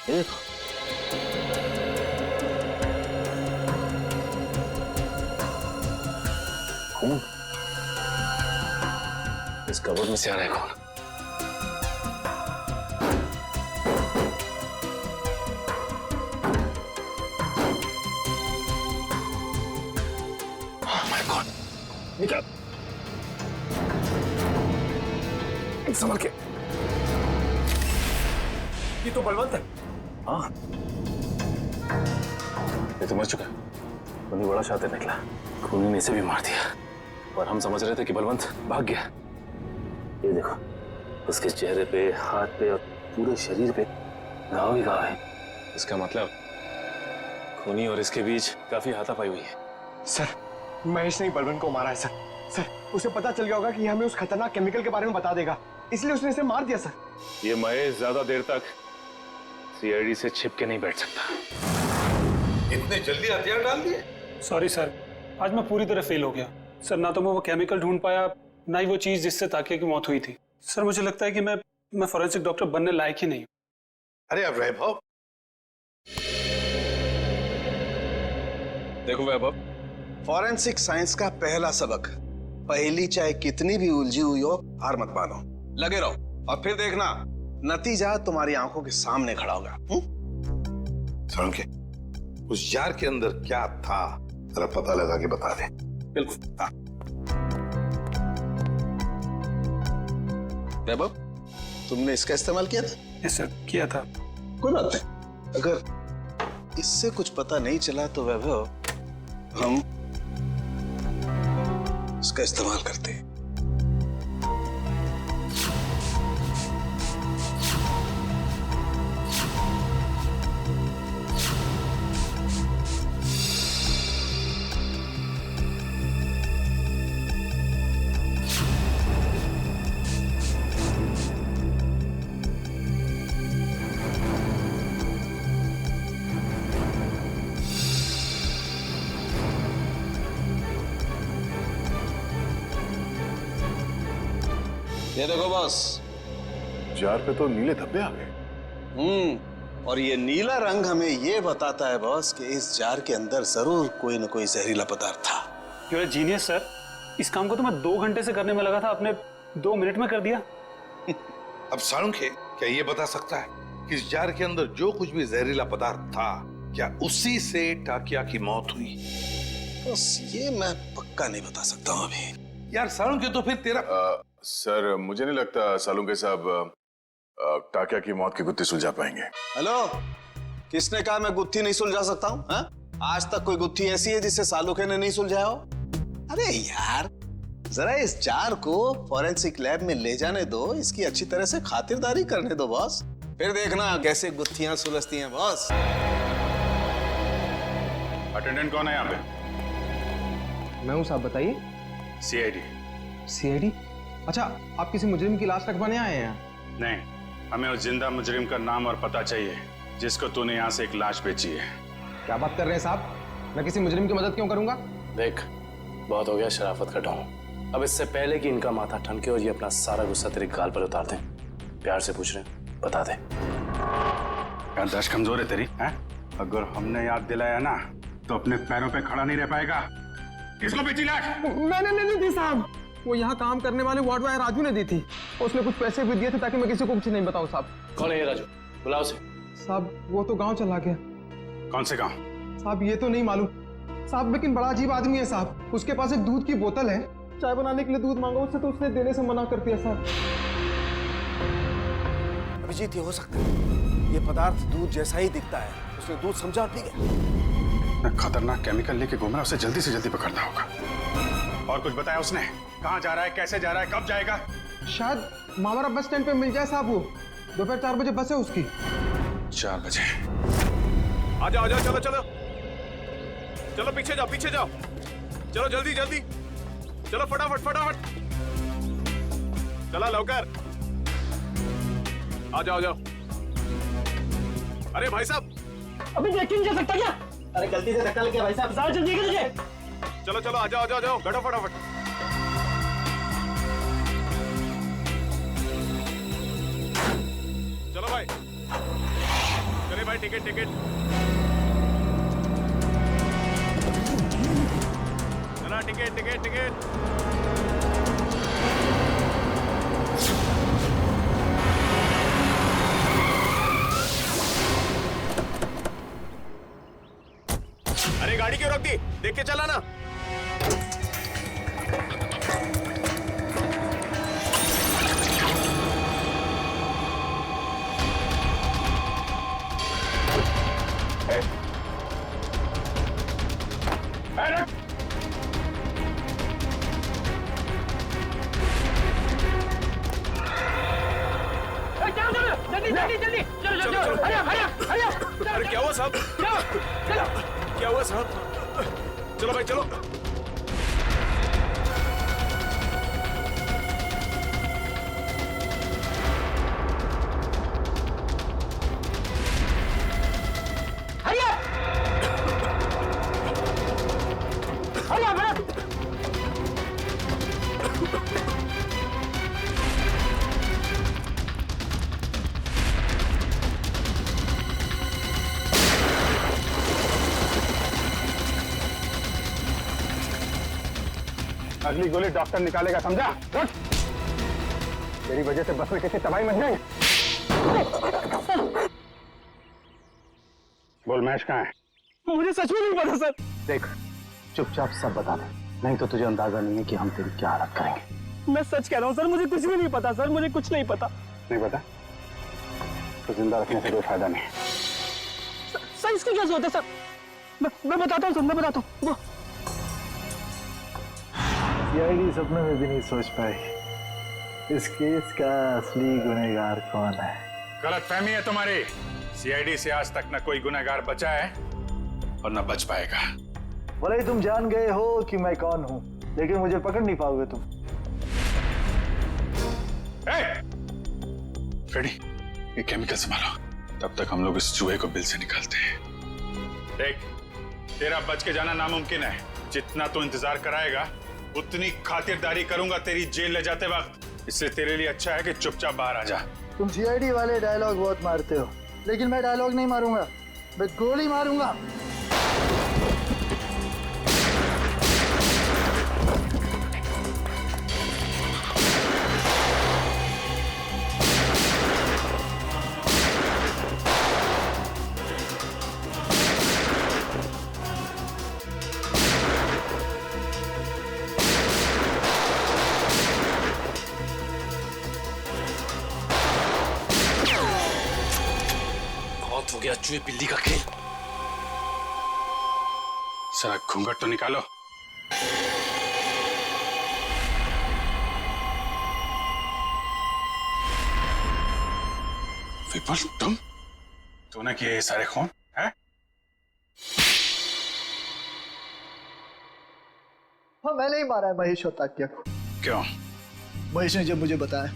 ये देखो। खून इस कबर्ड में से आ रहा है खून। निकल। संभल के। ये तो बलवंत है। हाँ, ये तो मर चुका है। उन्हें बड़ा शातिर निकला, खूनी ने इसे भी मार दिया और हम समझ रहे थे कि बलवंत भाग गया। ये देखो, उसके चेहरे पे, हाथ पे और पूरे शरीर पे घाव ही घाव है। इसका मतलब खूनी और इसके बीच काफी हाथापाई हुई है। सर, महेश ने ही बलवंत को मारा है सर। सर, उसे पता चल गया होगा कि हमें उस खतरनाक केमिकल के बारे में बता देगा, इसलिए उसने इसे मार दिया सर। ये महेश ज्यादा देर तक सीआईडी से छिप के नहीं बैठ सकता। इतने जल्दी हथियार डाल दिए? सॉरी सर, आज मैं पूरी तरह फेल हो गया सर। ना तो मैं वो केमिकल ढूंढ पाया, ना ही वो चीज जिससे ताकिया की मौत हुई थी। सर मुझे लगता है कि मैं फॉरेंसिक डॉक्टर बनने लायक ही नहीं हूँ। अरे अब वैभव, देखो वैभव, फॉरेंसिक साइंस का पहला सबक, पहेली चाहे कितनी भी उलझी हुई हो, हार मत मानो, लगे रहो और फिर देखना नतीजा तुम्हारी आंखों के सामने खड़ा होगा। सालुंखे, उस जार के अंदर क्या था जरा पता लगा के बता दे। बिल्कुल। हाँ वैभव, तुमने इसका इस्तेमाल किया था? यस सर, किया था। कोई बात नहीं, अगर इससे कुछ पता नहीं चला तो वैभव हम इसका इस्तेमाल करते हैं। ये देखो बॉस, जार पे तो नीले धब्बे आ गए। और ये नीला रंग हमें ये बताता है बॉस कि इस जार के अंदर जरूर कोई न कोई जहरीला पदार्थ था। You are genius sir. इस काम को तो मैं 2 घंटे से करने में लगा था, आपने 2 मिनट में कर दिया। अब सालुंखे, क्या ये बता सकता है कि इस जार के अंदर जो कुछ भी जहरीला पदार्थ था, क्या उसी से टाकिया की मौत हुई? बस ये मैं पक्का नहीं बता सकता हूँ अभी। यार सालुंखे, तो फिर तेरा सर मुझे नहीं लगता सालुंखे साहब टाकिया की मौत की गुत्थी सुलझा पाएंगे। हेलो, किसने कहा मैं गुत्थी नहीं सुलझा सकता हूँ? आज तक कोई गुत्थी ऐसी है जिससे सालुंखे ने नहीं सुलझाया हो? अरे यार, जरा इस जार को फॉरेंसिक लैब में ले जाने दो, इसकी अच्छी तरह से खातिरदारी करने दो बॉस, फिर देखना कैसे गुत्थियां सुलझती हैं बॉस। अटेंडेंट कौन है यहाँ पे? मैं हूँ साहब, बताइए। सीआईडी। सीआईडी? अच्छा, आप किसी मुजरिम की लाश रखवाने आए हैं? नहीं, हमें उस जिंदा मुजरिम का नाम और पता चाहिए जिसको तूने यहाँ से एक लाश बेची है। क्या बात कर रहे हैं साहब? मैं किसी मुजरिम की मदद क्यों करूंगा? देख, बहुत हो गया शराफत का ढोंग। अब इससे पहले कि इनका माथा ठनके और ये अपना सारा गुस्सा तेरे गाल पर उतार दें, प्यार से पूछ रहे हैं, बता दे। याददाश्त कमजोर है तेरी, हैं? अगर हमने याद दिलाया ना तो अपने पैरों पे खड़ा नहीं रह पाएगा। किसको बेची लाश? मैंने नहीं दी थी साहब, वो यहाँ काम करने वाले वार्ड बॉय राजू ने दी थी। उसने कुछ पैसे भी दिए थे ताकि मैं किसी को कुछ नहीं बताऊं साहब। कौन है ये राजू? बुलाओ उसे। साहब वो तो गांव चला गया। कौन से गांव? साहब ये तो नहीं मालूम साहब, लेकिन बड़ा अजीब आदमी है साहब। उसके पास एक दूध की बोतल है, चाय बनाने के लिए दूध मांगा उससे तो उसने देने से मना कर दिया साहब। अभिजीत, ये हो सकता है ये पदार्थ दूध जैसा ही दिखता है, उसने दूध समझा और पी गया। खतरनाक केमिकल लेके घूम रहा है, उसे जल्दी से जल्दी पकड़ना होगा। और कुछ बताया उसने? कहाँ जा रहा है, कैसे जा रहा है, कब जाएगा? शायद मावरा बस स्टैंड पे मिल जाए साहब। वो दोपहर 4 बजे बस है उसकी। 4 बजे? आ जाओ, चलो चलो चलो, पीछे जाओ, पीछे जाओ, चलो जल्दी जल्दी, चलो फटाफट फटाफट, चला लवकर, आ जाओ, अरे भाई साहब, अभी देख नहीं जा सकता क्या? अरे गलती से धक्का लग गया भाई साहब, जरा जल्दी कीजिए। चलो चलो, आ जाओ, बैठो फटाफट। चलो भाई, चले भाई, टिकट, चला टिकट। अरे गाड़ी क्यों रोक दी? देख के चला ना। अरे क्या हुआ साहब? क्या हुआ साहब? चलो भाई चलो। अगली गोली डॉक्टर निकालेगा, समझा? उठ! तेरी वजह से बस में किसी तबाही मच जाएंगे। बोल महेश कहाँ है? मुझे सच में नहीं पता सर। देख, चुपचाप सब बता दे, नहीं तो तुझे अंदाजा नहीं है कि हम तेरी क्या हालत करेंगे। मैं सच कह रहा हूँ सर, मुझे कुछ भी नहीं पता सर, मुझे कुछ नहीं पता। नहीं पता? तो जिंदा रखने से कोई फायदा नहीं। सर इसकी क्या जरूरत है सर? मैं बताता हूँ सर, मैं बताता हूँ। सीआईडी सपने में भी नहीं सोच पाई इस केस का असली गुनहगार कौन है। गलतफहमी है तुम्हारी। सीआईडी से आज तक न कोई गुनहगार बचा है और न बच पाएगा। भले ही तुम जान गए हो कि मैं कौन हूं, लेकिन मुझे पकड़ नहीं पाओगे तुम। फ्रेडी, ये केमिकल संभालो, तब तक हम लोग इस चूहे को बिल से निकालते हैं। देख, तेरा बच के जाना नामुमकिन है। जितना तू इंतजार कराएगा उतनी खातिरदारी करूंगा तेरी जेल ले जाते वक्त। इससे तेरे लिए अच्छा है कि चुपचाप बाहर आ जा। तुम सीआईडी वाले डायलॉग बहुत मारते हो, लेकिन मैं डायलॉग नहीं मारूंगा, मैं गोली मारूंगा। हो गया चूहे बिल्ली का खेल। सारा घूंघट तो निकालो। विपुल, तूने किए ये सारे खून है? हाँ, मैंने ही मारा है महेश और ताकिया को। क्यों? महेश ने जब मुझे बताया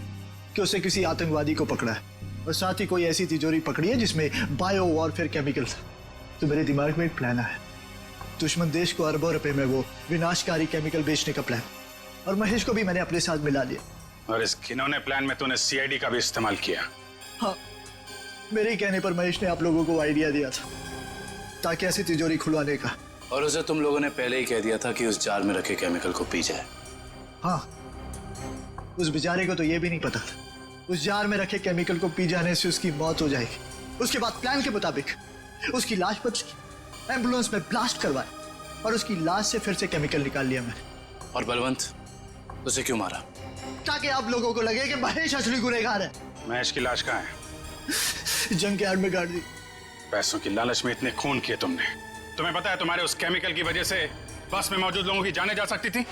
कि उसे किसी आतंकवादी को पकड़ा है और साथ ही कोई ऐसी तिजोरी पकड़ी है जिसमें बायो वॉरफेयर केमिकल था, तो मेरे दिमाग में एक प्लान आया। दुश्मन देश को अरबों रुपए में वो विनाशकारी केमिकल बेचने का प्लान, और महेश को भी मैंने अपने साथ मिला लिया। और इस घिनौने प्लान में तूने सीआईडी का भी इस्तेमाल किया? हाँ, मेरे ही कहने पर महेश ने आप लोगों को आइडिया दिया था ताकि ऐसी तिजोरी खुलवाने का। और उसे तुम लोगों ने पहले ही कह दिया था कि उस जार में रखे केमिकल को पी जाए। हाँ, उस बेचारे को तो ये भी नहीं पता था उस जार में रखे केमिकल को पी जाने से उसकी मौत हो जाएगी। उसके बाद प्लान के मुताबिक उसकी लाश पर एम्बुलेंस में ब्लास्ट करवाया और उसकी लाश से फिर से केमिकल निकाल लिया मैंने। और बलवंत, उसे क्यों मारा? ताकि आप लोगों को लगे कि महेश असली गुनहगार है। महेश की लाश कहाँ है? जंग के आड़ में गाड़ दी। पैसों की लालच में इतने खून किए तुमने। तुम्हें पता है तुम्हारे उस केमिकल की वजह से बस में मौजूद लोगों की जानें जा सकती थी।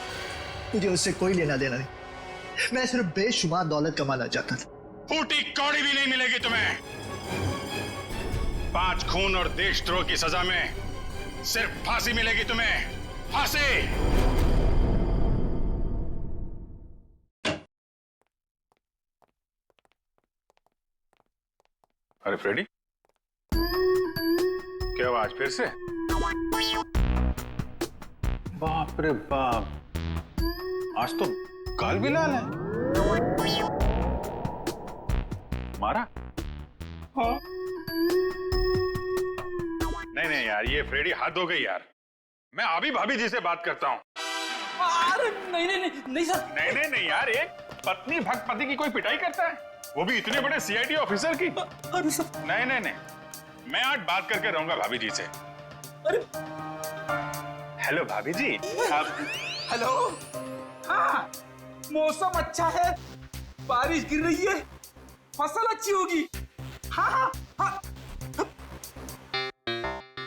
मुझे उससे कोई लेना देना नहीं, मैं सिर्फ बेशुमार दौलत कमाना चाहता था। फूटी कौड़ी भी नहीं मिलेगी तुम्हें। 5 खून और देशद्रोह की सजा में सिर्फ फांसी मिलेगी तुम्हें, फांसी। अरे फ्रेडी, क्या हुआ आज फिर से? बाप रे बाप, आज तो गाल भी लाल है। मारा? हाँ। नहीं यार, ये फ्रेडी हद हो गई यार। मैं अभी भाभी जी से बात करता हूँ। अरे नहीं सर। नहीं यार, एक पत्नी भक्त पति की कोई पिटाई करता है, वो भी इतने बड़े सीआईडी ऑफिसर की? अरे सर। नहीं, मैं आज बात करके रहूंगा भाभी जी से। अरे हेलो भाभी जी। हेलो। हाँ, मौसम अच्छा है, बारिश गिर रही है, फसल अच्छी होगी। हाँ हाँ हाँ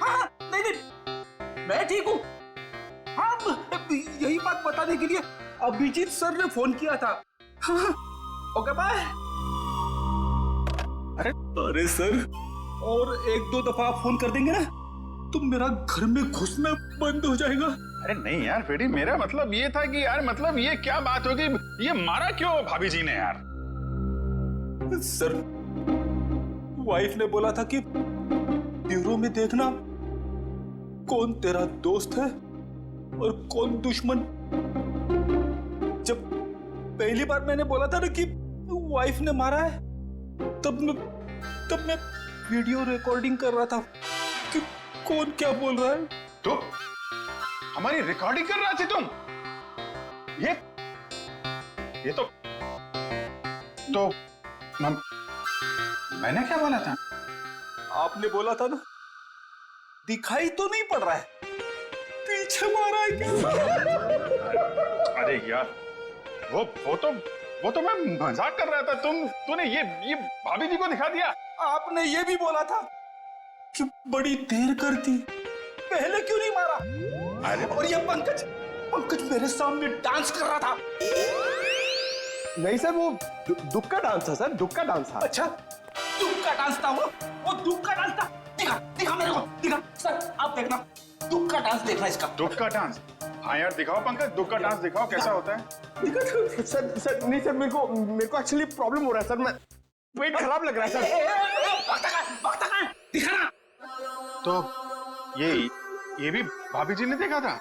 हाँ, नहीं नहीं, मैं ठीक हूँ। हाँ, यही बात बताने के लिए अभिजीत सर ने फोन किया था। हाँ, ओके बाय। अरे सर, और 1-2 दफा आप फोन कर देंगे ना तो मेरा घर में घुसना बंद हो जाएगा। अरे नहीं यार फ्रेडी, मेरा मतलब ये था कि यार मतलब ये क्या बात होगी, ये मारा क्यों भाभी जी ने यार? सर, वाइफ ने बोला था कि ब्यूरो में देखना कौन तेरा दोस्त है और कौन दुश्मन। जब पहली बार मैंने बोला था ना कि वाइफ ने मारा है, तब मैं वीडियो रिकॉर्डिंग कर रहा था कि कौन क्या बोल रहा है। तो हमारी रिकॉर्डिंग कर रहे थे तुम? ये तो मैंने क्या बोला था? आपने बोला था ना, दिखाई तो नहीं पड़ रहा है, पीछे मारा है क्या? अरे यार, वो तो मैं मजाक कर रहा था। तूने ये भाभी जी को दिखा दिया। आपने ये भी बोला था कि बड़ी देर कर दी, पहले क्यों नहीं मारा? अरे और ये पंकज मेरे सामने डांस कर रहा था। नहीं सर, वो दुख का डांस था सर, दुख का डांस था। अच्छा, दुख का डांस था वो दुख का डांस था। दिखा मेरे को, दिखा सर, आप देखना, दुख का डांस देखना इसका। दुख का डांस? हाँ यार दिखाओ पंकज, दुख का डांस दिखाओ, कैसा होता है? सर नहीं सर, मेरे को एक्चुअली प्रॉब्लम हो रहा है सर, मैं पेट खराब लग रहा है सर। दिखाना। तो ये भी भाभी जी ने देखा था?